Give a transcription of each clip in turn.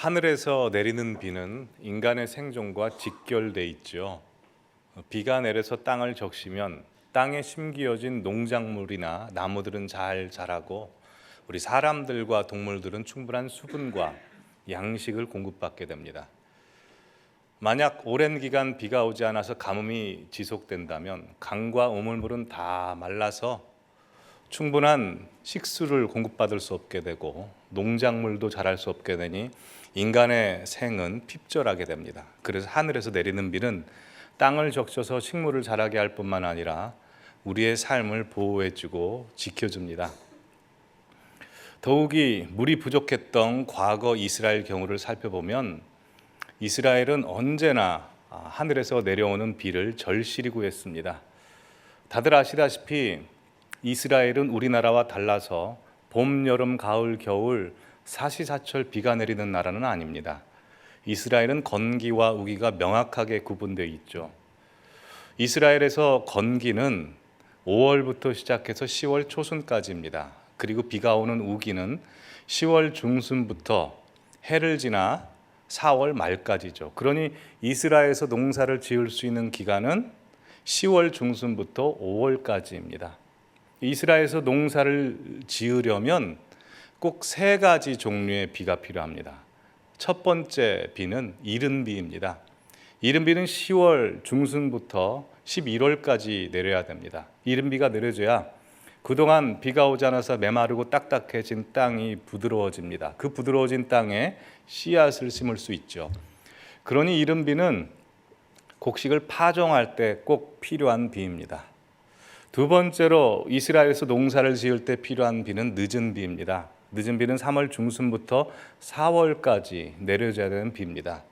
하늘에서 내리는 비는 인간의 생존과 직결돼 있죠. 비가 내려서 땅을 적시면 땅에 심기어진 농작물이나 나무들은 잘 자라고 우리 사람들과 동물들은 충분한 수분과 양식을 공급받게 됩니다. 만약 오랜 기간 비가 오지 않아서 가뭄이 지속된다면 강과 우물물은 다 말라서 충분한 식수를 공급받을 수 없게 되고 농작물도 자랄 수 없게 되니 인간의 생은 핍절하게 됩니다. 그래서 하늘에서 내리는 비는 땅을 적셔서 식물을 자라게 할 뿐만 아니라 우리의 삶을 보호해주고 지켜줍니다. 더욱이 물이 부족했던 과거 이스라엘 경우를 살펴보면 이스라엘은 언제나 하늘에서 내려오는 비를 절실히 구했습니다. 다들 아시다시피 이스라엘은 우리나라와 달라서 봄, 여름, 가을, 겨울 사시사철 비가 내리는 나라는 아닙니다. 이스라엘은 건기와 우기가 명확하게 구분되어 있죠. 이스라엘에서 건기는 5월부터 시작해서 10월 초순까지입니다. 그리고 비가 오는 우기는 10월 중순부터 해를 지나 4월 말까지죠. 그러니 이스라엘에서 농사를 지을 수 있는 기간은 10월 중순부터 5월까지입니다. 이스라엘에서 농사를 지으려면 꼭 세 가지 종류의 비가 필요합니다. 첫 번째 비는 이른 비입니다. 이른 비는 10월 중순부터 11월까지 내려야 됩니다. 이른 비가 내려져야 그동안 비가 오지 않아서 메마르고 딱딱해진 땅이 부드러워집니다. 그 부드러워진 땅에 씨앗을 심을 수 있죠. 그러니 이른 비는 곡식을 파종할 때 꼭 필요한 비입니다. 두 번째로 이스라엘에서 농사를 지을 때 필요한 비는 늦은 비입니다. 늦은 비는 3월 중순부터 4월까지 내려져야 되는 비입니다.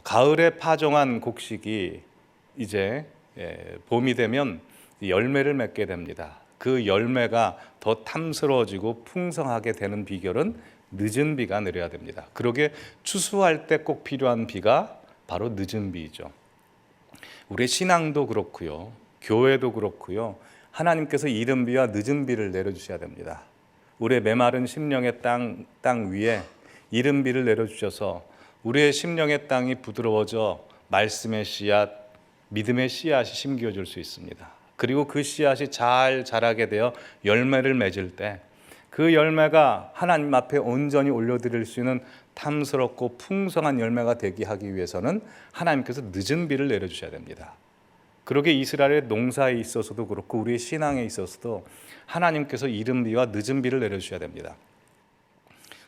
가을에 파종한 곡식이 이제 봄이 되면 열매를 맺게 됩니다. 그 열매가 더 탐스러워지고 풍성하게 되는 비결은 늦은 비가 내려야 됩니다. 그러게 추수할 때 꼭 필요한 비가 바로 늦은 비이죠. 우리의 신앙도 그렇고요. 교회도 그렇고요. 하나님께서 이른 비와 늦은 비를 내려주셔야 됩니다. 우리의 메마른 심령의 땅 위에 이른 비를 내려주셔서 우리의 심령의 땅이 부드러워져 말씀의 씨앗, 믿음의 씨앗이 심겨질 수 있습니다. 그리고 그 씨앗이 잘 자라게 되어 열매를 맺을 때 그 열매가 하나님 앞에 온전히 올려드릴 수 있는 탐스럽고 풍성한 열매가 되게 하기 위해서는 하나님께서 늦은 비를 내려주셔야 됩니다. 그러게 이스라엘의 농사에 있어서도 그렇고 우리의 신앙에 있어서도 하나님께서 이른 비와 늦은 비를 내려주셔야 됩니다.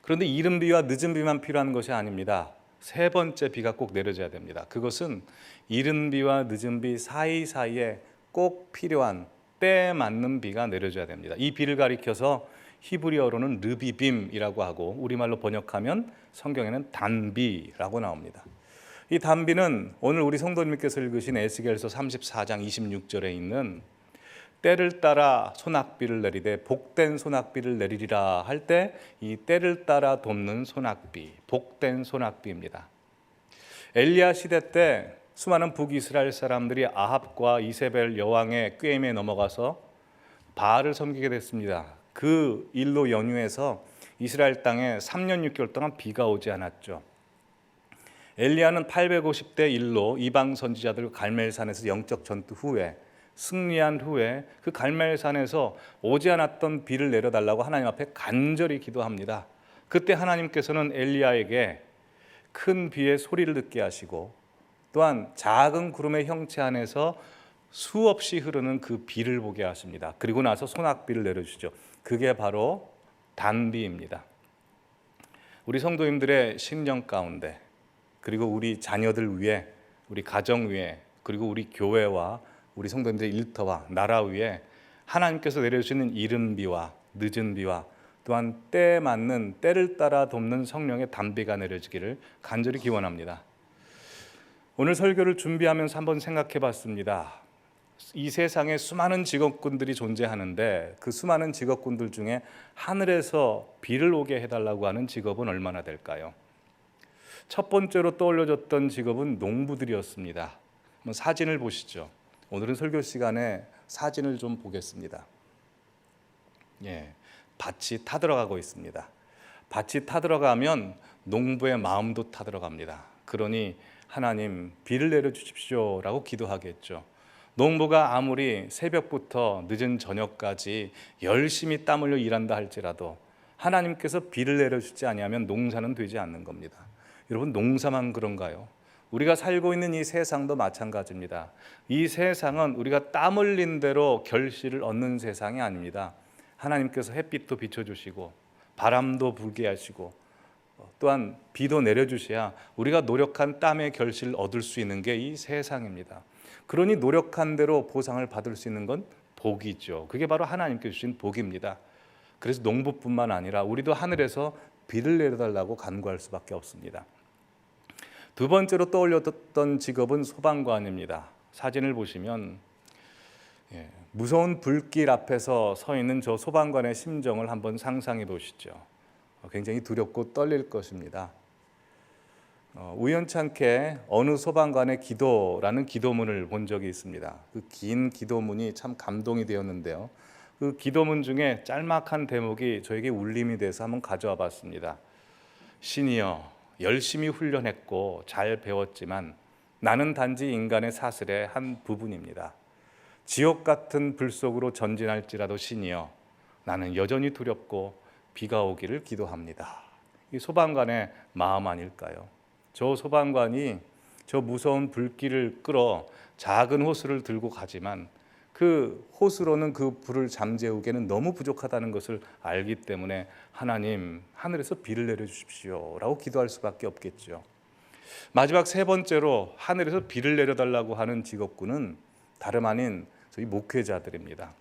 그런데 이른 비와 늦은 비만 필요한 것이 아닙니다. 세 번째 비가 꼭 내려져야 됩니다. 그것은 이른 비와 늦은 비 사이사이에 꼭 필요한 때에 맞는 비가 내려져야 됩니다. 이 비를 가리켜서 히브리어로는 르비빔이라고 하고 우리말로 번역하면 성경에는 단비라고 나옵니다. 이 단비는 오늘 우리 성도님께서 읽으신 에스겔서 34장 26절에 있는 때를 따라 소낙비를 내리되 복된 소낙비를 내리리라 할 때 이 때를 따라 돕는 소낙비, 복된 소낙비입니다. 엘리야 시대 때 수많은 북이스라엘 사람들이 아합과 이세벨 여왕의 꾀임에 넘어가서 바알을 섬기게 됐습니다. 그 일로 연유해서 이스라엘 땅에 3년 6개월 동안 비가 오지 않았죠. 엘리야는 850대 1로 이방 선지자들 갈멜산에서 영적 전투 후에 승리한 후에 그 갈멜산에서 오지 않았던 비를 내려달라고 하나님 앞에 간절히 기도합니다. 그때 하나님께서는 엘리야에게 큰 비의 소리를 듣게 하시고 또한 작은 구름의 형체 안에서 수없이 흐르는 그 비를 보게 하십니다. 그리고 나서 소낙비를 내려주죠. 그게 바로 단비입니다. 우리 성도님들의 심령 가운데 그리고 우리 자녀들 위에, 우리 가정 위에, 그리고 우리 교회와 우리 성도님들의 일터와 나라 위에 하나님께서 내려주시는 이른 비와 늦은 비와 또한 때에 맞는 때를 따라 돕는 성령의 단비가 내려지기를 간절히 기원합니다. 오늘 설교를 준비하면서 한번 생각해 봤습니다. 이 세상에 수많은 직업군들이 존재하는데 그 수많은 직업군들 중에 하늘에서 비를 오게 해달라고 하는 직업은 얼마나 될까요? 첫 번째로 떠올려졌던 직업은 농부들이었습니다. 한번 사진을 보시죠. 오늘은 설교 시간에 사진을 좀 보겠습니다. 밭이 타들어가고 있습니다. 밭이 타들어가면 농부의 마음도 타들어갑니다. 그러니 하나님 비를 내려주십시오라고 기도하겠죠. 농부가 아무리 새벽부터 늦은 저녁까지 열심히 땀 흘려 일한다 할지라도 하나님께서 비를 내려주지 아니하면 농사는 되지 않는 겁니다. 여러분, 농사만 그런가요? 우리가 살고 있는 이 세상도 마찬가지입니다. 이 세상은 우리가 땀 흘린 대로 결실을 얻는 세상이 아닙니다. 하나님께서 햇빛도 비춰주시고 바람도 불게 하시고 또한 비도 내려주셔야 우리가 노력한 땀의 결실을 얻을 수 있는 게 이 세상입니다. 그러니 노력한 대로 보상을 받을 수 있는 건 복이죠. 그게 바로 하나님께 주신 복입니다. 그래서 농부뿐만 아니라 우리도 하늘에서 비를 내려달라고 간구할 수밖에 없습니다. 두 번째로 떠올렸던 직업은 소방관입니다. 사진을 보시면 무서운 불길 앞에서 서 있는 저 소방관의 심정을 한번 상상해 보시죠. 굉장히 두렵고 떨릴 것입니다. 우연찮게 어느 소방관의 기도라는 기도문을 본 적이 있습니다. 그 긴 기도문이 참 감동이 되었는데요. 그 기도문 중에 짤막한 대목이 저에게 울림이 돼서 한번 가져와 봤습니다. 신이여, 열심히 훈련했고 잘 배웠지만 나는 단지 인간의 사슬의 한 부분입니다. 지옥 같은 불 속으로 전진할지라도 신이여, 나는 여전히 두렵고 비가 오기를 기도합니다. 이 소방관의 마음 아닐까요? 저 소방관이 저 무서운 불길을 끌어 작은 호스를 들고 가지만 그 호스로는 그 불을 잠재우기에는 너무 부족하다는 것을 알기 때문에 하나님, 하늘에서 비를 내려주십시오 라고 기도할 수밖에 없겠죠. 마지막 세 번째로 하늘에서 비를 내려달라고 하는 직업군은 다름 아닌 저희 목회자들입니다.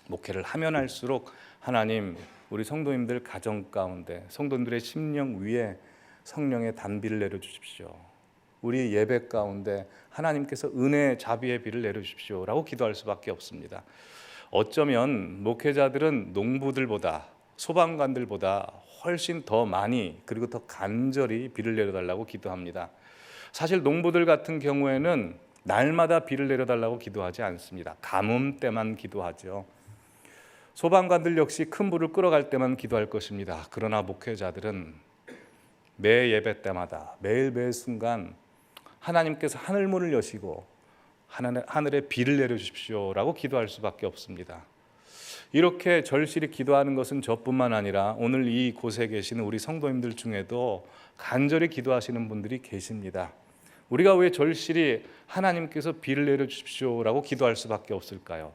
목회를 하면 할수록 하나님, 우리 성도님들 가정 가운데 성도님들의 심령 위에 성령의 단비를 내려주십시오. 우리 예배 가운데 하나님께서 은혜 자비의 비를 내려주십시오 라고 기도할 수밖에 없습니다. 어쩌면 목회자들은 농부들보다 소방관들보다 훨씬 더 많이 그리고 더 간절히 비를 내려달라고 기도합니다. 사실 농부들 같은 경우에는 날마다 비를 내려달라고 기도하지 않습니다. 가뭄 때만 기도하죠. 소방관들 역시 큰 불을 끌어갈 때만 기도할 것입니다. 그러나 목회자들은 매 예배 때마다 매일 순간 하나님께서 하늘문을 여시고 하늘에 비를 내려주십시오 라고 기도할 수밖에 없습니다. 이렇게 절실히 기도하는 것은 저뿐만 아니라 오늘 이곳에 계시는 우리 성도님들 중에도 간절히 기도하시는 분들이 계십니다. 우리가 왜 절실히 하나님께서 비를 내려주십시오 라고 기도할 수밖에 없을까요?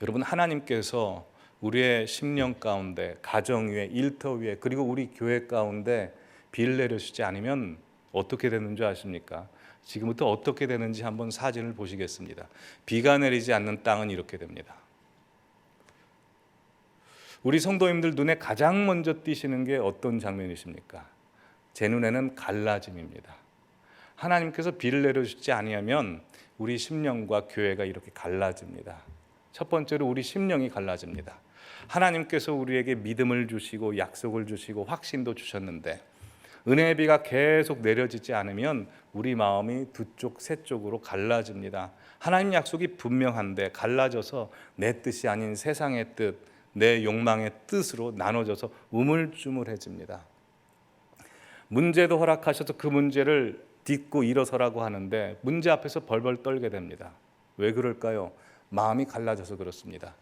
여러분, 하나님께서 우리의 심령 가운데, 가정 위에, 일터 위에, 그리고 우리 교회 가운데 비를 내려주지 않으면 어떻게 되는 줄 아십니까? 지금부터 어떻게 되는지 한번 사진을 보시겠습니다. 비가 내리지 않는 땅은 이렇게 됩니다. 우리 성도님들 눈에 가장 먼저 띄시는 게 어떤 장면이십니까? 제 눈에는 갈라짐입니다. 하나님께서 비를 내려주지 아니하면 우리 심령과 교회가 이렇게 갈라집니다. 첫 번째로 우리 심령이 갈라집니다. 하나님께서 우리에게 믿음을 주시고 약속을 주시고 확신도 주셨는데 은혜의 비가 계속 내려지지 않으면 우리 마음이 두 쪽, 세 쪽으로 갈라집니다. 하나님 약속이 분명한데 갈라져서 내 뜻이 아닌 세상의 뜻, 내 욕망의 뜻으로 나눠져서 우물쭈물해집니다. 문제도 허락하셔서 그 문제를 딛고 일어서라고 하는데 문제 앞에서 벌벌 떨게 됩니다. 왜 그럴까요? 마음이 갈라져서 그렇습니다.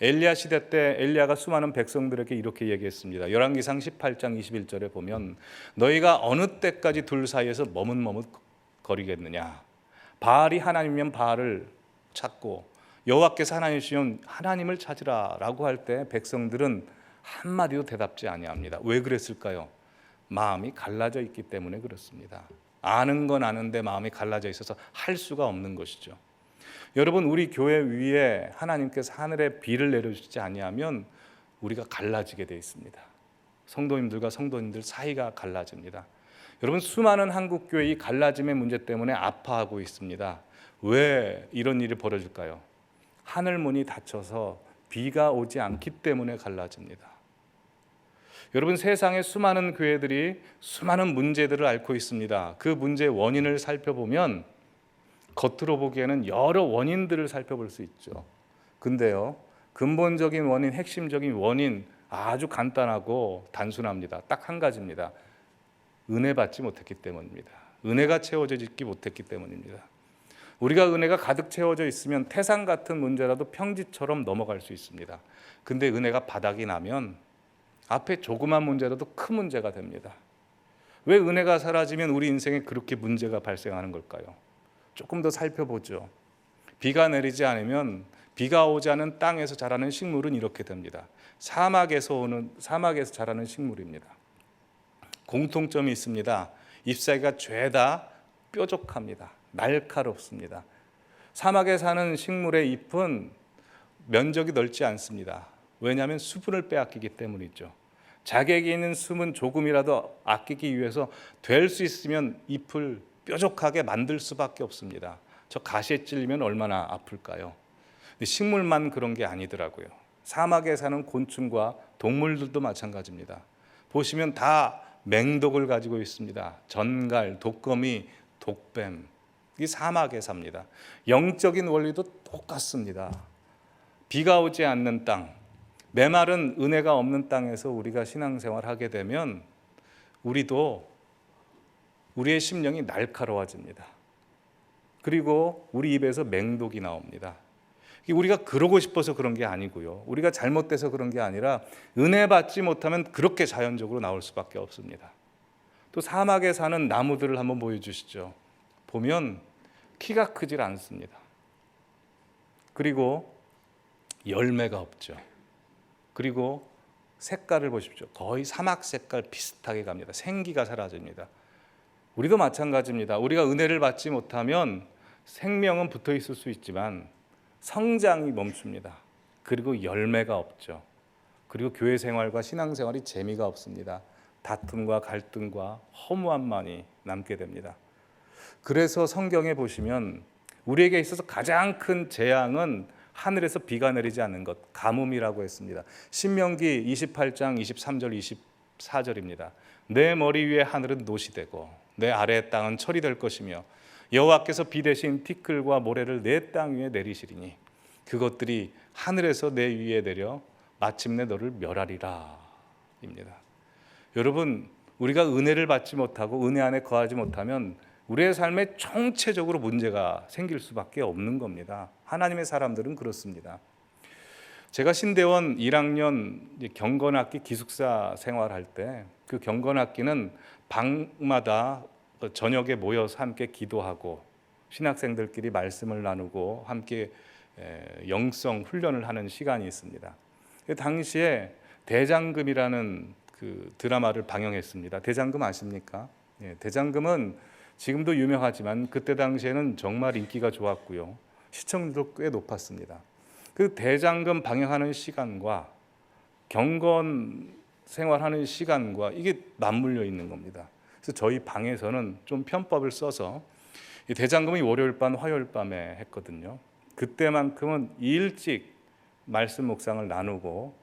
엘리야 시대 때 엘리야가 수많은 백성들에게 이렇게 얘기했습니다. 열왕기상 18장 21절에 보면 너희가 어느 때까지 둘 사이에서 머뭇머뭇거리겠느냐. 바알이 하나님이면 바알을 찾고 여호와께서 하나님이시면 하나님을 찾으라 라고 할 때 백성들은 한마디도 대답지 아니합니다. 왜 그랬을까요? 마음이 갈라져 있기 때문에 그렇습니다. 아는 건 아는데 마음이 갈라져 있어서 할 수가 없는 것이죠. 여러분, 우리 교회 위에 하나님께서 하늘에 비를 내려주지 아니하면 우리가 갈라지게 되어 있습니다. 성도님들과 성도님들 사이가 갈라집니다. 여러분, 수많은 한국교회 이 갈라짐의 문제 때문에 아파하고 있습니다. 왜 이런 일이 벌어질까요? 하늘문이 닫혀서 비가 오지 않기 때문에 갈라집니다. 여러분, 세상의 수많은 교회들이 수많은 문제들을 앓고 있습니다. 그 문제의 원인을 살펴보면 겉으로 보기에는 여러 원인들을 살펴볼 수 있죠. 근데요, 근본적인 원인, 핵심적인 원인 아주 간단하고 단순합니다. 딱 한 가지입니다. 은혜 받지 못했기 때문입니다. 은혜가 채워져 있지 못했기 때문입니다. 우리가 은혜가 가득 채워져 있으면 태산 같은 문제라도 평지처럼 넘어갈 수 있습니다. 근데 은혜가 바닥이 나면 앞에 조그만 문제라도 큰 문제가 됩니다. 왜 은혜가 사라지면 우리 인생에 그렇게 문제가 발생하는 걸까요? 조금 더 살펴보죠. 비가 내리지 않으면 비가 오지 않은 땅에서 자라는 식물은 이렇게 됩니다. 사막에서 자라는 식물입니다. 공통점이 있습니다. 잎사귀가 죄다 뾰족합니다. 날카롭습니다. 사막에 사는 식물의 잎은 면적이 넓지 않습니다. 왜냐하면 수분을 빼앗기기 때문이죠. 자기에게 있는 수분 조금이라도 아끼기 위해서 될 수 있으면 잎을 뾰족하게 만들 수밖에 없습니다. 저 가시에 찔리면 얼마나 아플까요? 근데 식물만 그런 게 아니더라고요. 사막에 사는 곤충과 동물들도 마찬가지입니다. 보시면 다 맹독을 가지고 있습니다. 전갈, 독거미, 독뱀. 이 사막에 삽니다. 영적인 원리도 똑같습니다. 비가 오지 않는 땅, 메마른 은혜가 없는 땅에서 우리가 신앙생활을 하게 되면 우리도 우리의 심령이 날카로워집니다. 그리고 우리 입에서 맹독이 나옵니다. 우리가 그러고 싶어서 그런 게 아니고요. 우리가 잘못돼서 그런 게 아니라 은혜 받지 못하면 그렇게 자연적으로 나올 수밖에 없습니다. 또 사막에 사는 나무들을 한번 보여주시죠. 보면 키가 크질 않습니다. 그리고 열매가 없죠. 그리고 색깔을 보십시오. 거의 사막 색깔 비슷하게 갑니다. 생기가 사라집니다. 우리도 마찬가지입니다. 우리가 은혜를 받지 못하면 생명은 붙어 있을 수 있지만 성장이 멈춥니다. 그리고 열매가 없죠. 그리고 교회 생활과 신앙 생활이 재미가 없습니다. 다툼과 갈등과 허무함만이 남게 됩니다. 그래서 성경에 보시면 우리에게 있어서 가장 큰 재앙은 하늘에서 비가 내리지 않는 것, 가뭄이라고 했습니다. 신명기 28장 23절 24절입니다. 내 머리 위에 하늘은 놋이 되고 내 아래의 땅은 철이 될 것이며 여호와께서 비 대신 티끌과 모래를 내 땅 위에 내리시리니 그것들이 하늘에서 내 위에 내려 마침내 너를 멸하리라 입니다. 여러분, 우리가 은혜를 받지 못하고 은혜 안에 거하지 못하면 우리의 삶에 총체적으로 문제가 생길 수밖에 없는 겁니다. 하나님의 사람들은 그렇습니다. 제가 신대원 1학년 경건학기 기숙사 생활할 때 그 경건학기는 방마다 저녁에 모여서 함께 기도하고 신학생들끼리 말씀을 나누고 함께 영성 훈련을 하는 시간이 있습니다. 그 당시에 대장금이라는 그 드라마를 방영했습니다. 대장금 아십니까? 대장금은 지금도 유명하지만 그때 당시에는 정말 인기가 좋았고요. 시청률도 꽤 높았습니다. 그 대장금 방영하는 시간과 경건 생활하는 시간과 이게 맞물려 있는 겁니다. 그래서 저희 방에서는 좀 편법을 써서 이 대장금이 월요일 밤, 화요일 밤에 했거든요. 그때만큼은 일찍 말씀 묵상을 나누고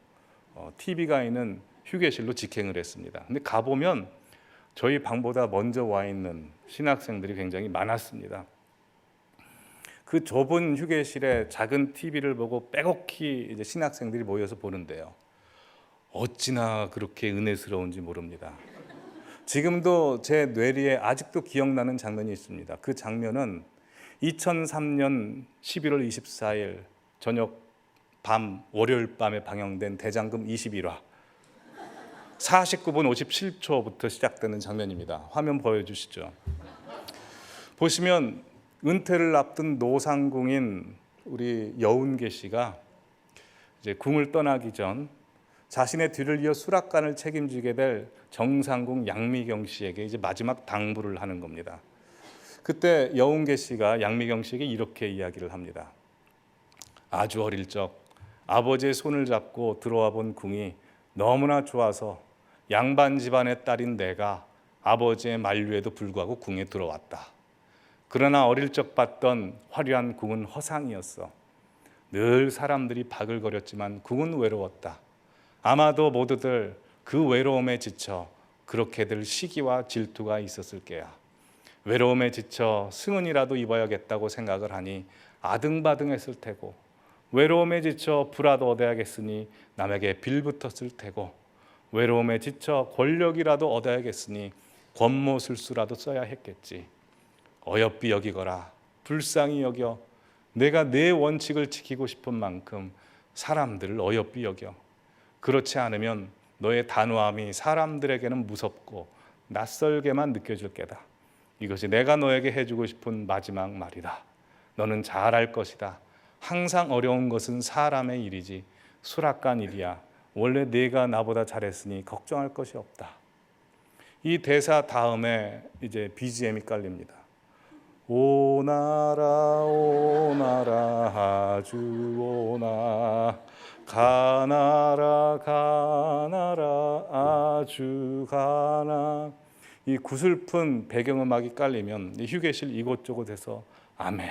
TV가 있는 휴게실로 직행을 했습니다. 근데 가보면 저희 방보다 먼저 와 있는 신학생들이 굉장히 많았습니다. 그 좁은 휴게실에 작은 TV를 보고 빼곡히 이제 신학생들이 모여서 보는데요. 어찌나 그렇게 은혜스러운지 모릅니다. 지금도 제 뇌리에 아직도 기억나는 장면이 있습니다. 그 장면은 2003년 11월 24일 저녁 밤 월요일 밤에 방영된 대장금 21화 49분 57초부터 시작되는 장면입니다. 화면 보여주시죠. 보시면 은퇴를 앞둔 노상궁인 우리 여운계 씨가 이제 궁을 떠나기 전 자신의 뒤를 이어 수락관을 책임지게 될 정상궁 양미경 씨에게 이제 마지막 당부를 하는 겁니다. 그때 여운계 씨가 양미경 씨에게 이렇게 이야기를 합니다. 아주 어릴 적 아버지의 손을 잡고 들어와 본 궁이 너무나 좋아서 양반 집안의 딸인 내가 아버지의 만류에도 불구하고 궁에 들어왔다. 그러나 어릴 적 봤던 화려한 궁은 허상이었어. 늘 사람들이 바글거렸지만 궁은 외로웠다. 아마도 모두들 그 외로움에 지쳐 그렇게들 시기와 질투가 있었을 게야. 외로움에 지쳐 승은이라도 입어야겠다고 생각을 하니 아등바등했을 테고, 외로움에 지쳐 부라도 얻어야겠으니 남에게 빌붙었을 테고, 외로움에 지쳐 권력이라도 얻어야겠으니 권모술수라도 써야 했겠지. 어여삐 여기거라, 불쌍히 여겨. 내가 내 원칙을 지키고 싶은 만큼 사람들을 어여삐 여겨. 그렇지 않으면 너의 단호함이 사람들에게는 무섭고 낯설게만 느껴질 게다. 이것이 내가 너에게 해주고 싶은 마지막 말이다. 너는 잘할 것이다. 항상 어려운 것은 사람의 일이지 수락관 일이야. 원래 네가 나보다 잘했으니 걱정할 것이 없다. 이 대사 다음에 이제 BGM이 깔립니다. 오나라 오나라 아주 오나, 가나라 가나라 아주 가나. 이 구슬픈 배경음악이 깔리면 휴게실 이곳저곳에서 아멘,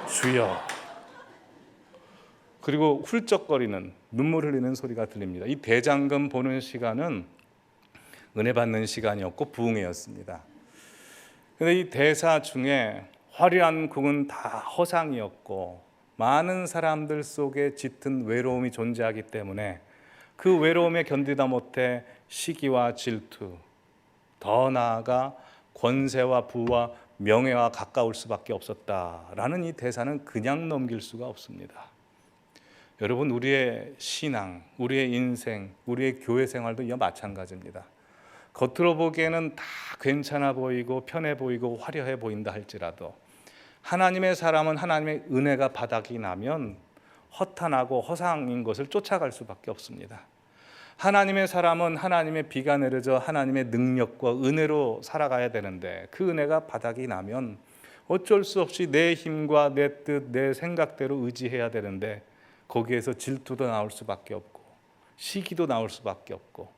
주여, 그리고 훌쩍거리는 눈물 흘리는 소리가 들립니다. 이 대장금 보는 시간은 은혜 받는 시간이었고 부흥회였습니다. 그런데 이 대사 중에 화려한 곡은 다 허상이었고 많은 사람들 속에 짙은 외로움이 존재하기 때문에 그 외로움에 견디다 못해 시기와 질투, 더 나아가 권세와 부와 명예와 가까울 수밖에 없었다라는 이 대사는 그냥 넘길 수가 없습니다. 여러분, 우리의 신앙, 우리의 인생, 우리의 교회 생활도 이와 마찬가지입니다. 겉으로 보기에는 다 괜찮아 보이고 편해 보이고 화려해 보인다 할지라도 하나님의 사람은 하나님의 은혜가 바닥이 나면 허탄하고 허상인 것을 쫓아갈 수밖에 없습니다. 하나님의 사람은 하나님의 비가 내려져 하나님의 능력과 은혜로 살아가야 되는데 그 은혜가 바닥이 나면 어쩔 수 없이 내 힘과 내 뜻, 내 생각대로 의지해야 되는데 거기에서 질투도 나올 수밖에 없고 시기도 나올 수밖에 없고,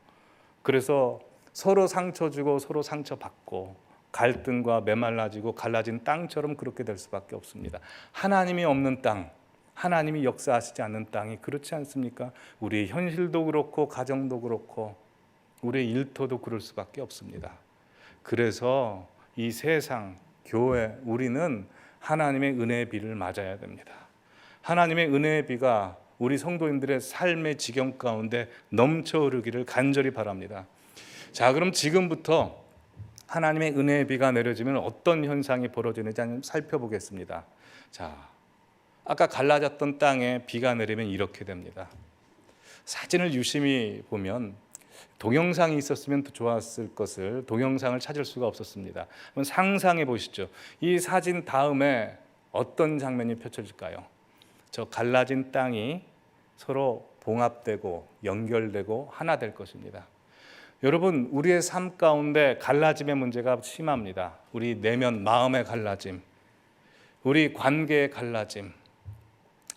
그래서 서로 상처 주고 서로 상처 받고 갈등과 메말라지고 갈라진 땅처럼 그렇게 될 수밖에 없습니다. 하나님이 없는 땅, 하나님이 역사하시지 않는 땅이 그렇지 않습니까? 우리의 현실도 그렇고 가정도 그렇고 우리의 일터도 그럴 수밖에 없습니다. 그래서 이 세상, 교회, 우리는 하나님의 은혜의 비를 맞아야 됩니다. 하나님의 은혜의 비가 우리 성도님들의 삶의 지경 가운데 넘쳐 흐르기를 간절히 바랍니다. 자, 그럼 지금부터 하나님의 은혜의 비가 내려지면 어떤 현상이 벌어지는지 한번 살펴보겠습니다. 자, 아까 갈라졌던 땅에 비가 내리면 이렇게 됩니다. 사진을 유심히 보면 동영상이 있었으면 더 좋았을 것을 동영상을 찾을 수가 없었습니다. 한번 상상해 보시죠. 이 사진 다음에 어떤 장면이 펼쳐질까요? 저 갈라진 땅이 서로 봉합되고 연결되고 하나 될 것입니다. 여러분, 우리의 삶 가운데 갈라짐의 문제가 심합니다. 우리 내면 마음의 갈라짐, 우리 관계의 갈라짐,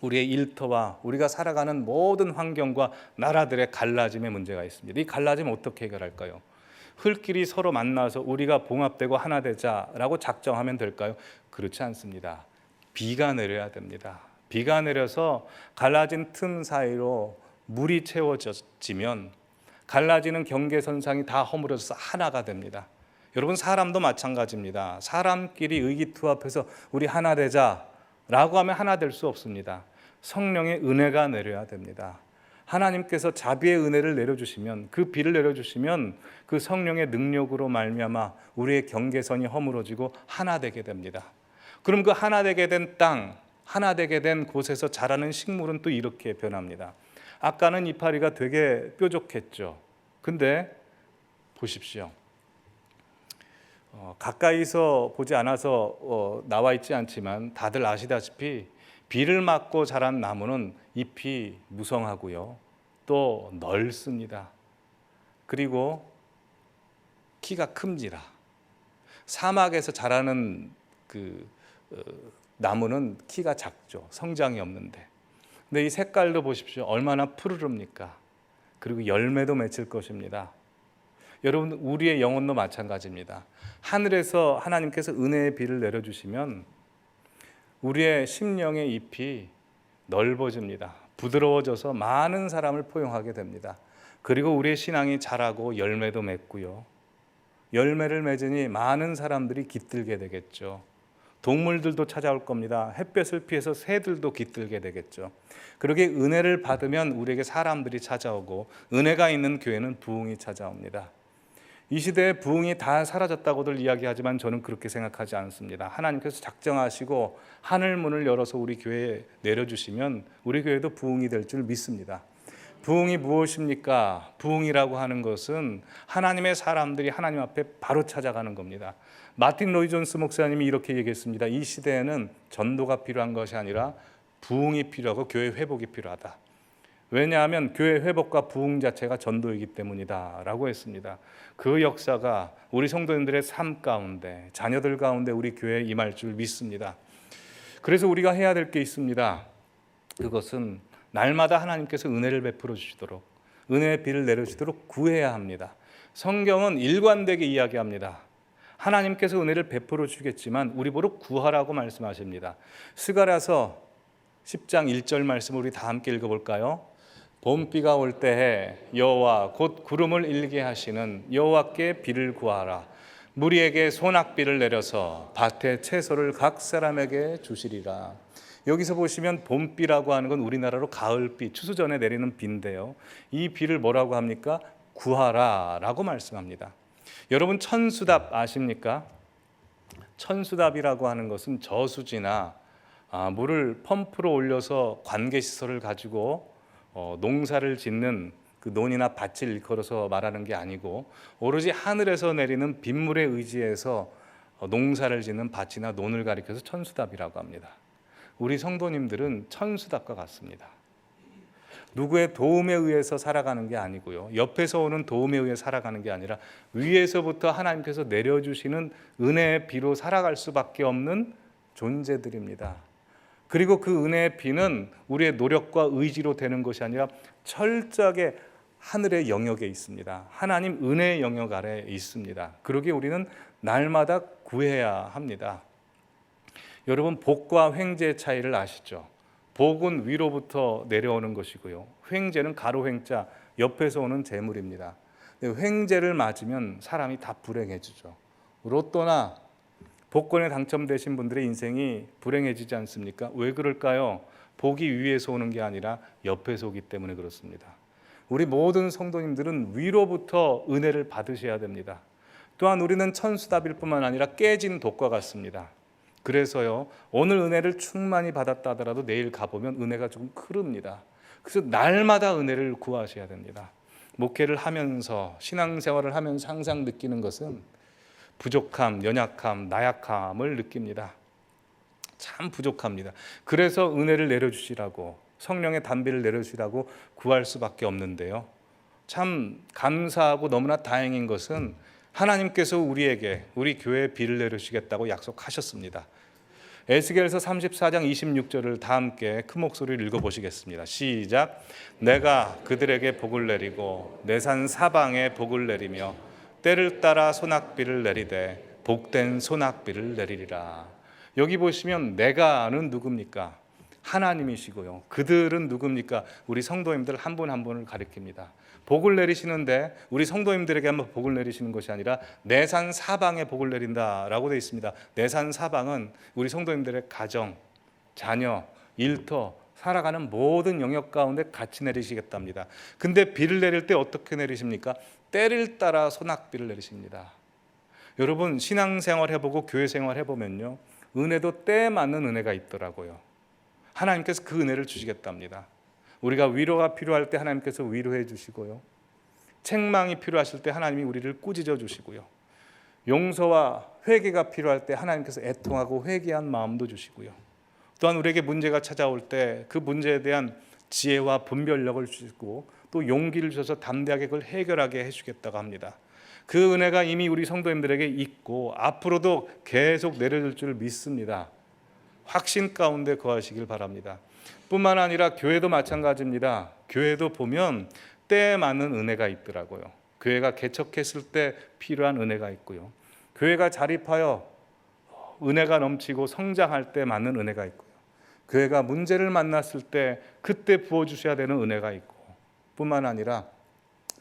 우리의 일터와 우리가 살아가는 모든 환경과 나라들의 갈라짐의 문제가 있습니다. 이 갈라짐 어떻게 해결할까요? 흙끼리 서로 만나서 우리가 봉합되고 하나 되자라고 작정하면 될까요? 그렇지 않습니다. 비가 내려야 됩니다. 비가 내려서 갈라진 틈 사이로 물이 채워지면 갈라지는 경계선상이 다 허물어져서 하나가 됩니다. 여러분, 사람도 마찬가지입니다. 사람끼리 의기투합해서 우리 하나 되자라고 하면 하나 될 수 없습니다. 성령의 은혜가 내려야 됩니다. 하나님께서 자비의 은혜를 내려주시면, 그 비를 내려주시면 그 성령의 능력으로 말미암아 우리의 경계선이 허물어지고 하나 되게 됩니다. 그럼 그 하나 되게 된 땅, 하나 되게 된 곳에서 자라는 식물은 또 이렇게 변합니다. 아까는 이파리가 되게 뾰족했죠. 근데 보십시오. 가까이서 보지 않아서 나와 있지 않지만 다들 아시다시피 비를 맞고 자란 나무는 잎이 무성하고요, 또 넓습니다. 그리고 키가 큽니다. 사막에서 자라는 나무는 키가 작죠. 성장이 없는데. 근데 이 색깔도 보십시오. 얼마나 푸르릅니까? 그리고 열매도 맺힐 것입니다. 여러분, 우리의 영혼도 마찬가지입니다. 하늘에서 하나님께서 은혜의 비를 내려주시면 우리의 심령의 잎이 넓어집니다. 부드러워져서 많은 사람을 포용하게 됩니다. 그리고 우리의 신앙이 자라고 열매도 맺고요, 열매를 맺으니 많은 사람들이 깃들게 되겠죠. 동물들도 찾아올 겁니다. 햇볕을 피해서 새들도 깃들게 되겠죠. 그렇게 은혜를 받으면 우리에게 사람들이 찾아오고 은혜가 있는 교회는 부흥이 찾아옵니다. 이 시대에 부흥이 다 사라졌다고들 이야기하지만 저는 그렇게 생각하지 않습니다. 하나님께서 작정하시고 하늘 문을 열어서 우리 교회에 내려주시면 우리 교회도 부흥이 될 줄 믿습니다. 부흥이 무엇입니까? 부흥이라고 하는 것은 하나님의 사람들이 하나님 앞에 바로 찾아가는 겁니다. 마틴 로이 존스 목사님이 이렇게 얘기했습니다. 이 시대에는 전도가 필요한 것이 아니라 부흥이 필요하고 교회 회복이 필요하다. 왜냐하면 교회 회복과 부흥 자체가 전도이기 때문이다 라고 했습니다. 그 역사가 우리 성도님들의 삶 가운데, 자녀들 가운데 우리 교회에 임할 줄 믿습니다. 그래서 우리가 해야 될 게 있습니다. 그것은 날마다 하나님께서 은혜를 베풀어 주시도록, 은혜의 비를 내려주시도록 구해야 합니다. 성경은 일관되게 이야기합니다. 하나님께서 은혜를 베풀어 주겠지만 우리 보러 구하라고 말씀하십니다. 스가랴서 10장 1절 말씀을 우리 다 함께 읽어볼까요? 봄비가 올 때에 여호와 곧 구름을 일게 하시는 여호와께 비를 구하라. 무리에게 소낙비를 내려서 밭의 채소를 각 사람에게 주시리라. 여기서 보시면 봄비라고 하는 건 우리나라로 가을비, 추수 전에 내리는 비인데요. 이 비를 뭐라고 합니까? 구하라 라고 말씀합니다. 여러분 천수답 아십니까? 천수답이라고 하는 것은 저수지나 물을 펌프로 올려서 관계시설을 가지고 농사를 짓는 그 논이나 밭을 일컬어서 말하는 게 아니고 오로지 하늘에서 내리는 빗물에 의지해서 농사를 짓는 밭이나 논을 가리켜서 천수답이라고 합니다. 우리 성도님들은 천수답과 같습니다. 누구의 도움에 의해서 살아가는 게 아니고요, 옆에서 오는 도움에 의해 살아가는 게 아니라 위에서부터 하나님께서 내려주시는 은혜의 비로 살아갈 수밖에 없는 존재들입니다. 그리고 그 은혜의 비는 우리의 노력과 의지로 되는 것이 아니라 철저하게 하늘의 영역에 있습니다. 하나님 은혜의 영역 아래에 있습니다. 그러기에 우리는 날마다 구해야 합니다. 여러분 복과 횡재의 차이를 아시죠? 복은 위로부터 내려오는 것이고요, 횡재는 가로 횡자, 옆에서 오는 재물입니다. 횡재를 맞으면 사람이 다 불행해지죠. 로또나 복권에 당첨되신 분들의 인생이 불행해지지 않습니까? 왜 그럴까요? 복이 위에서 오는 게 아니라 옆에서 오기 때문에 그렇습니다. 우리 모든 성도님들은 위로부터 은혜를 받으셔야 됩니다. 또한 우리는 천수답일 뿐만 아니라 깨진 독과 같습니다. 그래서요, 오늘 은혜를 충만히 받았다 하더라도 내일 가보면 은혜가 조금 흐릅니다. 그래서 날마다 은혜를 구하셔야 됩니다. 목회를 하면서 신앙생활을 하면서 항상 느끼는 것은 부족함, 연약함, 나약함을 느낍니다. 참 부족합니다. 그래서 은혜를 내려주시라고, 성령의 담비를 내려주시라고 구할 수밖에 없는데요, 참 감사하고 너무나 다행인 것은 하나님께서 우리에게, 우리 교회에 비를 내려주시겠다고 약속하셨습니다. 에스겔서 34장 26절을 다 함께 큰 목소리를 읽어보시겠습니다. 시작. 내가 그들에게 복을 내리고 내 산 사방에 복을 내리며 때를 따라 소낙비를 내리되 복된 소낙비를 내리리라. 여기 보시면 내가는 누굽니까? 하나님이시고요, 그들은 누굽니까? 우리 성도님들 한 분 한 분을 가리킵니다. 복을 내리시는데 우리 성도님들에게 한번 복을 내리시는 것이 아니라 내 산 사방에 복을 내린다라고 되어 있습니다. 내 산 사방은 우리 성도님들의 가정, 자녀, 일터, 살아가는 모든 영역 가운데 같이 내리시겠답니다. 근데 비를 내릴 때 어떻게 내리십니까? 때를 따라 소낙비를 내리십니다. 여러분 신앙생활 해보고 교회생활 해보면요, 은혜도 때에 맞는 은혜가 있더라고요. 하나님께서 그 은혜를 주시겠답니다. 우리가 위로가 필요할 때 하나님께서 위로해 주시고요, 책망이 필요하실 때 하나님이 우리를 꾸짖어 주시고요, 용서와 회개가 필요할 때 하나님께서 애통하고 회개한 마음도 주시고요, 또한 우리에게 문제가 찾아올 때 그 문제에 대한 지혜와 분별력을 주시고 또 용기를 주셔서 담대하게 그걸 해결하게 해주겠다고 합니다. 그 은혜가 이미 우리 성도님들에게 있고 앞으로도 계속 내려줄 줄 믿습니다. 확신 가운데 거하시길 바랍니다. 뿐만 아니라 교회도 마찬가지입니다. 교회도 보면 때에 맞는 은혜가 있더라고요. 교회가 개척했을 때 필요한 은혜가 있고요, 교회가 자립하여 은혜가 넘치고 성장할 때 맞는 은혜가 있고요, 교회가 문제를 만났을 때 그때 부어주셔야 되는 은혜가 있고, 뿐만 아니라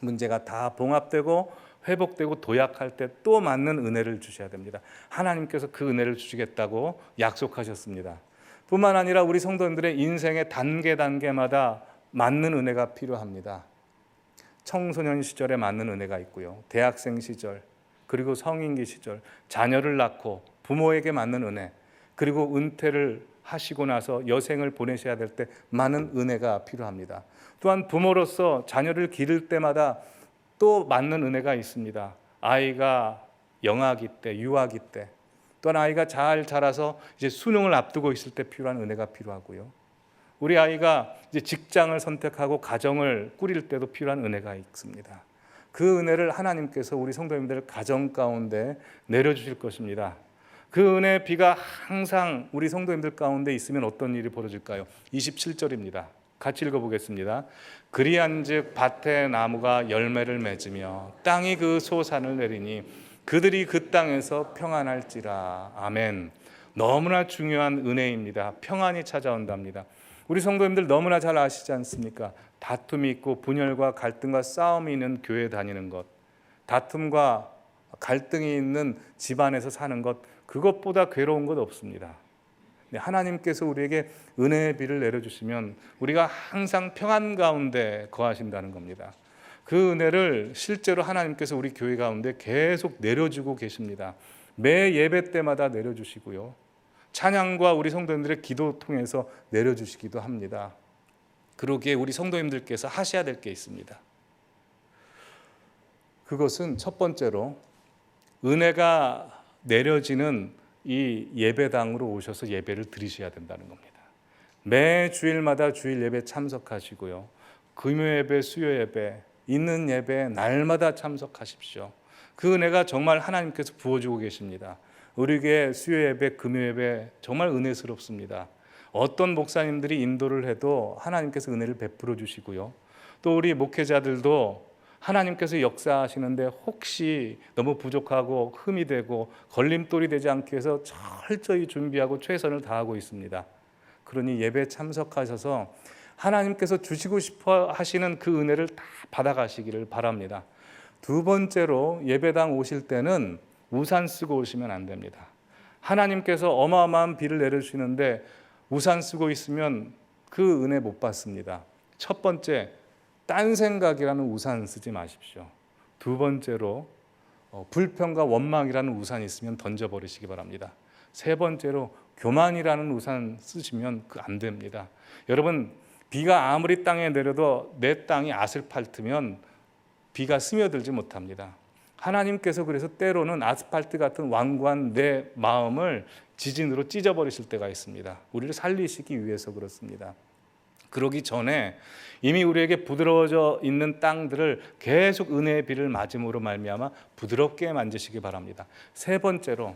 문제가 다 봉합되고 회복되고 도약할 때 또 맞는 은혜를 주셔야 됩니다. 하나님께서 그 은혜를 주시겠다고 약속하셨습니다. 뿐만 아니라 우리 성도님들의 인생의 단계마다 맞는 은혜가 필요합니다. 청소년 시절에 맞는 은혜가 있고요. 대학생 시절, 그리고 성인기 시절, 자녀를 낳고 부모에게 맞는 은혜, 그리고 은퇴를 하시고 나서 여생을 보내셔야 될 때 많은 은혜가 필요합니다. 또한 부모로서 자녀를 기를 때마다 또 맞는 은혜가 있습니다. 아이가 영아기 때, 유아기 때, 또한 아이가 잘 자라서 이제 수능을 앞두고 있을 때 필요한 은혜가 필요하고요. 우리 아이가 이제 직장을 선택하고 가정을 꾸릴 때도 필요한 은혜가 있습니다. 그 은혜를 하나님께서 우리 성도님들 가정 가운데 내려주실 것입니다. 그 은혜의 비가 항상 우리 성도님들 가운데 있으면 어떤 일이 벌어질까요? 27절입니다. 같이 읽어보겠습니다. 그리한즉 밭의 나무가 열매를 맺으며 땅이 그 소산을 내리니 그들이 그 땅에서 평안할지라. 아멘. 너무나 중요한 은혜입니다. 평안이 찾아온답니다. 우리 성도님들 너무나 잘 아시지 않습니까? 다툼이 있고 분열과 갈등과 싸움이 있는 교회 다니는 것, 다툼과 갈등이 있는 집안에서 사는 것, 그것보다 괴로운 것 없습니다. 하나님께서 우리에게 은혜의 비를 내려주시면 우리가 항상 평안 가운데 거하신다는 겁니다. 그 은혜를 실제로 하나님께서 우리 교회 가운데 계속 내려주고 계십니다. 매 예배 때마다 내려주시고요, 찬양과 우리 성도님들의 기도 통해서 내려주시기도 합니다. 그러기에 우리 성도님들께서 하셔야 될 게 있습니다. 그것은 첫 번째로 은혜가 내려지는 이 예배당으로 오셔서 예배를 드리셔야 된다는 겁니다. 매 주일마다 주일 예배 참석하시고요, 금요 예배, 수요 예배, 있는 예배 날마다 참석하십시오. 그 은혜가 정말 하나님께서 부어주고 계십니다. 우리 교회 수요 예배, 금요 예배 정말 은혜스럽습니다. 어떤 목사님들이 인도를 해도 하나님께서 은혜를 베풀어 주시고요, 또 우리 목회자들도 하나님께서 역사하시는데 혹시 너무 부족하고 흠이 되고 걸림돌이 되지 않기 위해서 철저히 준비하고 최선을 다하고 있습니다. 그러니 예배 참석하셔서 하나님께서 주시고 싶어 하시는 그 은혜를 다 받아가시기를 바랍니다. 두 번째로 예배당 오실 때는 우산 쓰고 오시면 안 됩니다. 하나님께서 어마어마한 비를 내려주시는데 우산 쓰고 있으면 그 은혜 못 받습니다. 첫 번째, 딴 생각이라는 우산 쓰지 마십시오. 두 번째로 불평과 원망이라는 우산이 있으면 던져버리시기 바랍니다. 세 번째로 교만이라는 우산 쓰시면 안 됩니다. 여러분, 비가 아무리 땅에 내려도 내 땅이 아스팔트면 비가 스며들지 못합니다. 하나님께서 그래서 때로는 아스팔트 같은 완고한 내 마음을 지진으로 찢어버리실 때가 있습니다. 우리를 살리시기 위해서 그렇습니다. 그러기 전에 이미 우리에게 부드러워져 있는 땅들을 계속 은혜의 비를 맞음으로 말미암아 부드럽게 만지시기 바랍니다. 세 번째로,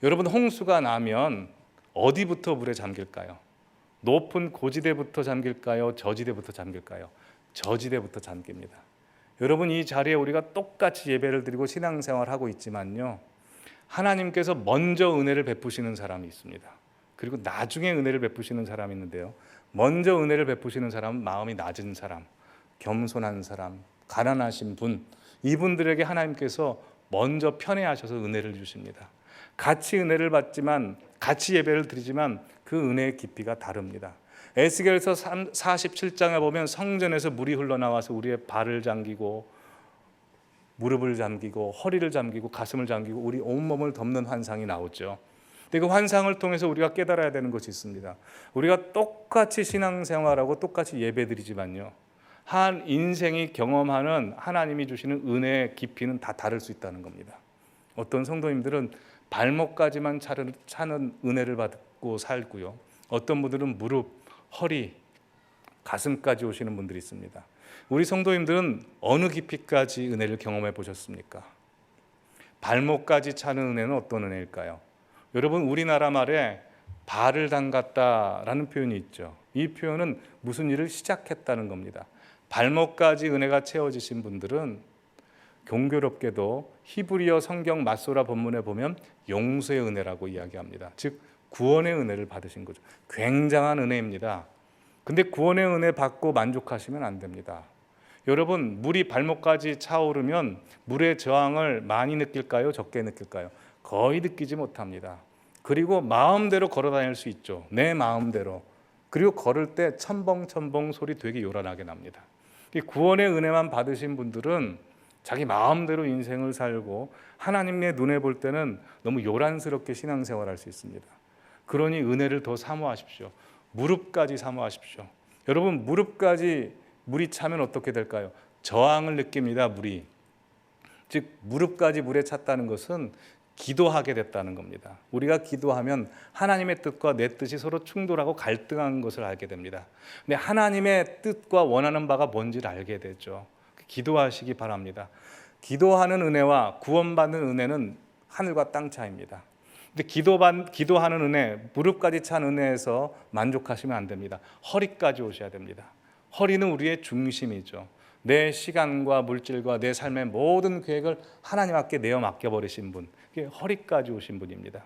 여러분, 홍수가 나면 어디부터 물에 잠길까요? 높은 고지대부터 잠길까요? 저지대부터 잠길까요? 저지대부터 잠깁니다. 여러분, 이 자리에 우리가 똑같이 예배를 드리고 신앙생활하고 있지만요, 하나님께서 먼저 은혜를 베푸시는 사람이 있습니다. 그리고 나중에 은혜를 베푸시는 사람이 있는데요, 먼저 은혜를 베푸시는 사람은 마음이 낮은 사람, 겸손한 사람, 가난하신 분, 이분들에게 하나님께서 먼저 편애하셔서 은혜를 주십니다. 같이 은혜를 받지만, 같이 예배를 드리지만 그 은혜의 깊이가 다릅니다. 에스겔서 47장에 보면 성전에서 물이 흘러나와서 우리의 발을 잠기고 무릎을 잠기고 허리를 잠기고 가슴을 잠기고 우리 온몸을 덮는 환상이 나오죠. 근데 그 환상을 통해서 우리가 깨달아야 되는 것이 있습니다. 우리가 똑같이 신앙생활하고 똑같이 예배드리지만요, 한 인생이 경험하는 하나님이 주시는 은혜의 깊이는 다 다를 수 있다는 겁니다. 어떤 성도님들은 발목까지만 차는 은혜를 받고 살고요, 어떤 분들은 무릎, 허리, 가슴까지 오시는 분들이 있습니다. 우리 성도님들은 어느 깊이까지 은혜를 경험해 보셨습니까? 발목까지 차는 은혜는 어떤 은혜일까요? 여러분, 우리나라 말에 발을 담갔다라는 표현이 있죠. 이 표현은 무슨 일을 시작했다는 겁니다. 발목까지 은혜가 채워지신 분들은 경교롭게도 히브리어 성경 마소라 본문에 보면 용서의 은혜라고 이야기합니다. 즉 구원의 은혜를 받으신 거죠. 굉장한 은혜입니다. 근데 구원의 은혜 받고 만족하시면 안 됩니다. 여러분, 물이 발목까지 차오르면 물의 저항을 많이 느낄까요? 적게 느낄까요? 거의 느끼지 못합니다. 그리고 마음대로 걸어 다닐 수 있죠. 내 마음대로. 그리고 걸을 때 첨벙첨벙 소리 되게 요란하게 납니다. 구원의 은혜만 받으신 분들은 자기 마음대로 인생을 살고 하나님의 눈에 볼 때는 너무 요란스럽게 신앙생활할 수 있습니다. 그러니 은혜를 더 사모하십시오. 무릎까지 사모하십시오. 여러분, 무릎까지 물이 차면 어떻게 될까요? 저항을 느낍니다. 물이. 즉 무릎까지 물에 찼다는 것은 기도하게 됐다는 겁니다. 우리가 기도하면 하나님의 뜻과 내 뜻이 서로 충돌하고 갈등한 것을 알게 됩니다. 근데 하나님의 뜻과 원하는 바가 뭔지를 알게 되죠. 기도하시기 바랍니다. 기도하는 은혜와 구원받는 은혜는 하늘과 땅 차이입니다. 근데 기도하는 은혜, 무릎까지 찬 은혜에서 만족하시면 안 됩니다. 허리까지 오셔야 됩니다. 허리는 우리의 중심이죠. 내 시간과 물질과 내 삶의 모든 계획을 하나님 앞에 내어 맡겨버리신 분, 그게 허리까지 오신 분입니다.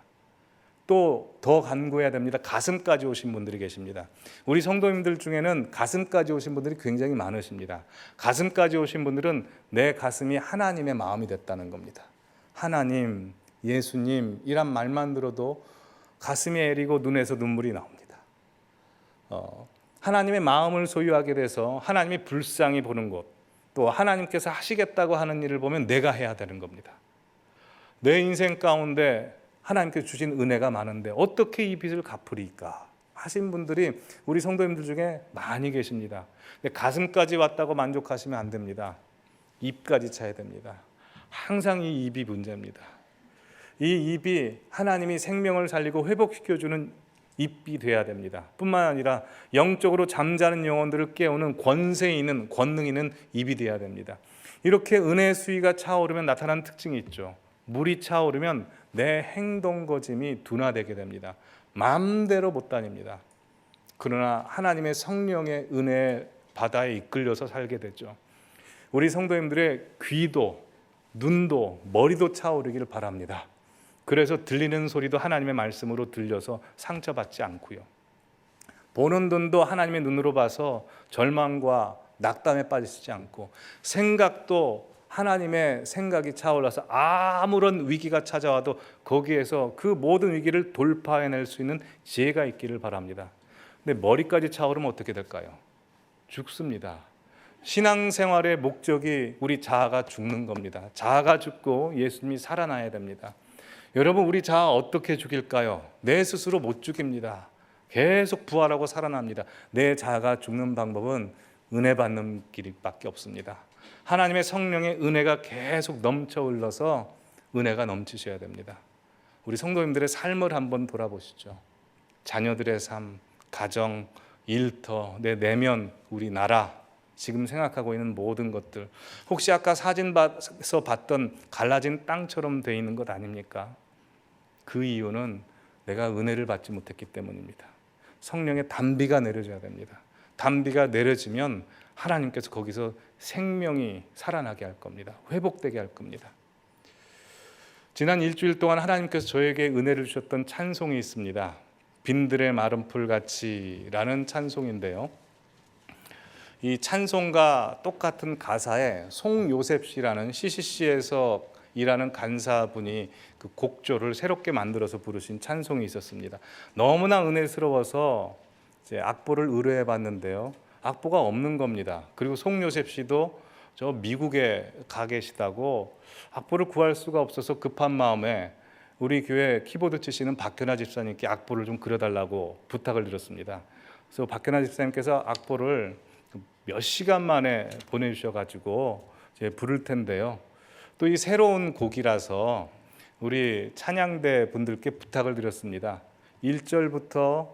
또 더 간구해야 됩니다. 가슴까지 오신 분들이 계십니다. 우리 성도님들 중에는 가슴까지 오신 분들이 굉장히 많으십니다. 가슴까지 오신 분들은 내 가슴이 하나님의 마음이 됐다는 겁니다. 하나님, 예수님 이란 말만 들어도 가슴이 애리고 눈에서 눈물이 나옵니다. 하나님의 마음을 소유하게 돼서 하나님이 불쌍히 보는 것, 또 하나님께서 하시겠다고 하는 일을 보면 내가 해야 되는 겁니다. 내 인생 가운데 하나님께서 주신 은혜가 많은데 어떻게 이 빚을 갚으리까 하신 분들이 우리 성도님들 중에 많이 계십니다. 근데 가슴까지 왔다고 만족하시면 안 됩니다. 입까지 차야 됩니다. 항상 이 입이 문제입니다. 이 입이 하나님이 생명을 살리고 회복시켜주는 입이 돼야 됩니다. 뿐만 아니라 영적으로 잠자는 영혼들을 깨우는 권세 있는, 권능 있는 입이 돼야 됩니다. 이렇게 은혜의 수위가 차오르면 나타나는 특징이 있죠. 물이 차오르면 내 행동거짐이 둔화되게 됩니다. 마음대로 못 다닙니다. 그러나 하나님의 성령의 은혜 바다에 이끌려서 살게 되죠. 우리 성도님들의 귀도, 눈도, 머리도 차오르기를 바랍니다. 그래서 들리는 소리도 하나님의 말씀으로 들려서 상처받지 않고요. 보는 눈도 하나님의 눈으로 봐서 절망과 낙담에 빠지지 않고, 생각도 하나님의 생각이 차올라서 아무런 위기가 찾아와도 거기에서 그 모든 위기를 돌파해낼 수 있는 지혜가 있기를 바랍니다. 근데 머리까지 차오르면 어떻게 될까요? 죽습니다. 신앙생활의 목적이 우리 자아가 죽는 겁니다. 자아가 죽고 예수님이 살아나야 됩니다. 여러분, 우리 자아 어떻게 죽일까요? 내 스스로 못 죽입니다. 계속 부활하고 살아납니다. 내 자아가 죽는 방법은 은혜 받는 길밖에 없습니다. 하나님의 성령의 은혜가 계속 넘쳐 흘러서 은혜가 넘치셔야 됩니다. 우리 성도님들의 삶을 한번 돌아보시죠. 자녀들의 삶, 가정, 일터, 내 내면, 우리 나라, 지금 생각하고 있는 모든 것들, 혹시 아까 사진에서 봤던 갈라진 땅처럼 돼 있는 것 아닙니까? 그 이유는 내가 은혜를 받지 못했기 때문입니다. 성령의 단비가 내려져야 됩니다. 단비가 내려지면 하나님께서 거기서 생명이 살아나게 할 겁니다. 회복되게 할 겁니다. 지난 일주일 동안 하나님께서 저에게 은혜를 주셨던 찬송이 있습니다. 빈들의 마른 풀같이라는 찬송인데요, 이 찬송과 똑같은 가사에 송요셉 씨라는 CCC에서 일하는 간사분이 그 곡조를 새롭게 만들어서 부르신 찬송이 있었습니다. 너무나 은혜스러워서 이제 악보를 의뢰해 봤는데요, 악보가 없는 겁니다. 그리고 송요셉 씨도 저 미국에 가 계시다고 악보를 구할 수가 없어서 급한 마음에 우리 교회 키보드 치시는 박현아 집사님께 악보를 좀 그려달라고 부탁을 드렸습니다. 그래서 박현아 집사님께서 악보를 몇 시간 만에 보내주셔가지고 이제 부를 텐데요, 또 이 새로운 곡이라서 우리 찬양대 분들께 부탁을 드렸습니다. 1절부터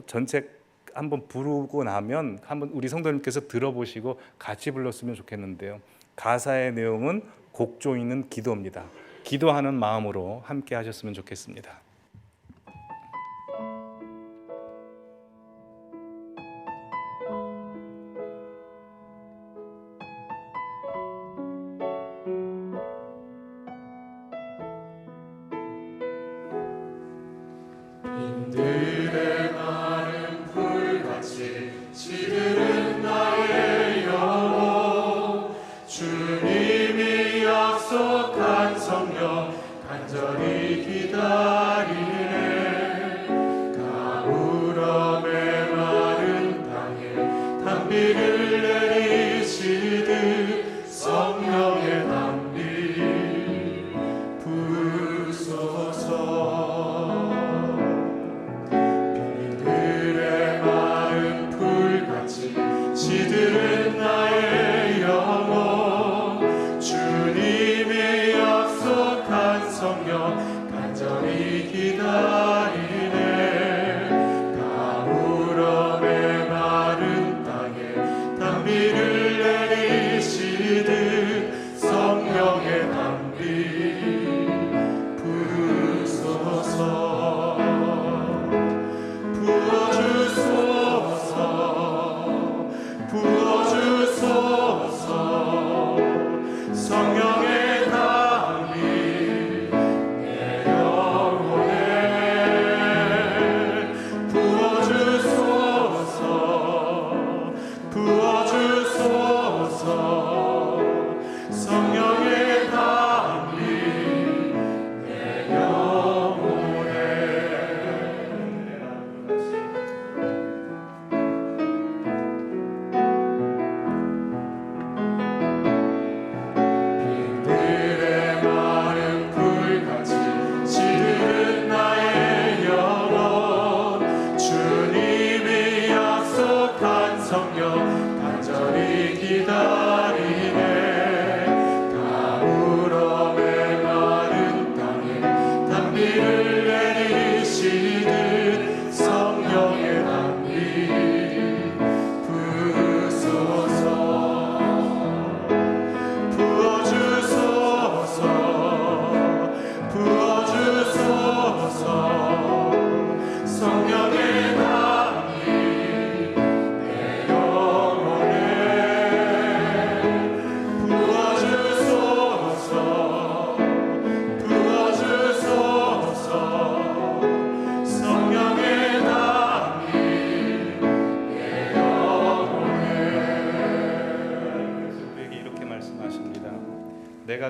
전체 한번 부르고 나면 한번 우리 성도님께서 들어보시고 같이 불렀으면 좋겠는데요, 가사의 내용은 곡조 있는 기도입니다. 기도하는 마음으로 함께 하셨으면 좋겠습니다. 빈들의 마른 풀같이 시드는 나의 영혼, 주님이 약속한 성령 간절히 기다리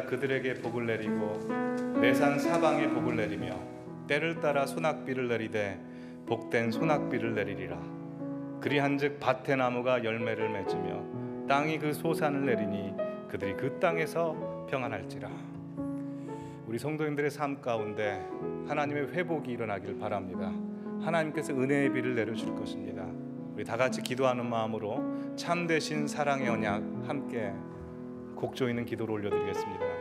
내가 그들에게 복을 내리고 내 산 사방에 복을 내리며 때를 따라 소낙비를 내리되 복된 소낙비를 내리리라. 그리한즉 밭의 나무가 열매를 맺으며 땅이 그 소산을 내리니 그들이 그 땅에서 평안할지라. 우리 성도님들의 삶 가운데 하나님의 회복이 일어나길 바랍니다. 하나님께서 은혜의 비를 내려줄 것입니다. 우리 다 같이 기도하는 마음으로 참되신 사랑의 언약 함께 곡조 있는 기도를 올려드리겠습니다.